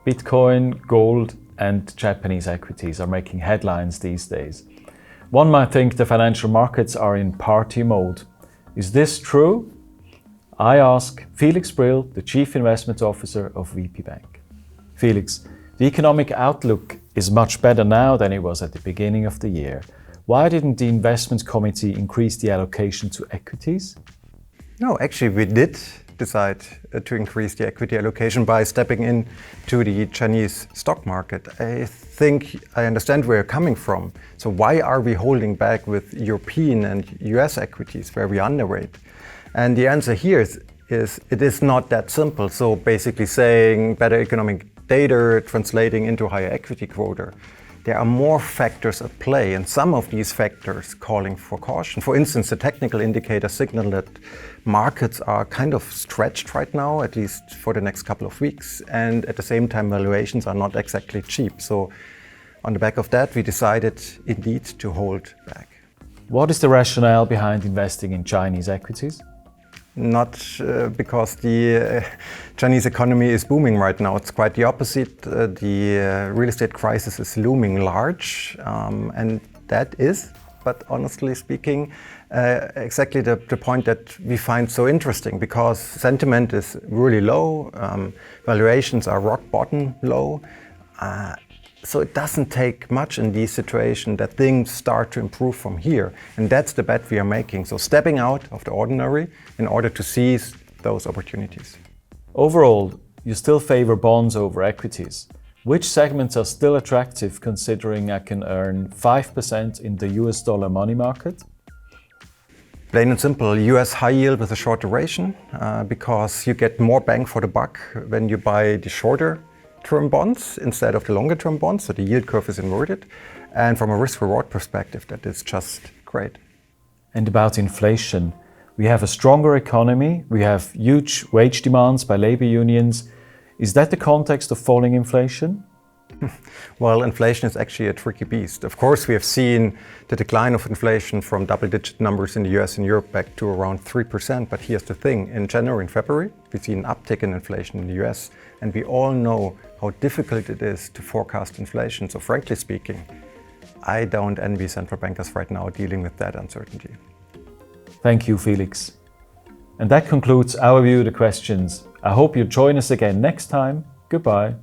Bitcoin, gold, and Japanese equities are making headlines these days. One might think the financial markets are in party mode. Is this true? I ask Felix Brill, the Chief Investment Officer of VP Bank. Felix, the economic outlook is much better now than it was at the beginning of the year. Why didn't the investment committee increase the allocation to equities? No, actually we did decide to increase the equity allocation by stepping into the Chinese stock market. I think I understand where you're coming from. So why are we holding back with European and US equities where we underweight? And the answer here is it is not that simple. So basically saying better economic data translating into higher equity quota. There are more factors at play, and some of these factors calling for caution. For instance, the technical indicators signal that markets are kind of stretched right now, at least for the next couple of weeks, and at the same time valuations are not exactly cheap. So on the back of that, we decided indeed to hold back. What is the rationale behind investing in Chinese equities? Not because the Chinese economy is booming right now. It's quite the opposite. The real estate crisis is looming large, and that is, but honestly speaking, exactly the point that we find so interesting, because sentiment is really low, valuations are rock bottom low. So it doesn't take much in these situations that things start to improve from here. And that's the bet we are making. So stepping out of the ordinary in order to seize those opportunities. Overall, you still favor bonds over equities. Which segments are still attractive considering I can earn 5% in the US dollar money market? Plain and simple, US high yield with a short duration, because you get more bang for the buck when you buy the shorter term bonds instead of the longer term bonds, so the yield curve is inverted, and from a risk-reward perspective that is just great. And about inflation, we have a stronger economy, we have huge wage demands by labor unions. Is that the context of falling inflation? Well, inflation is actually a tricky beast. Of course, we have seen the decline of inflation from double-digit numbers in the US and Europe back to around 3%. But here's the thing, in January and February, we see an uptick in inflation in the US. And we all know how difficult it is to forecast inflation. So frankly speaking, I don't envy central bankers right now dealing with that uncertainty. Thank you, Felix. And that concludes our view of the questions. I hope you'll join us again next time. Goodbye.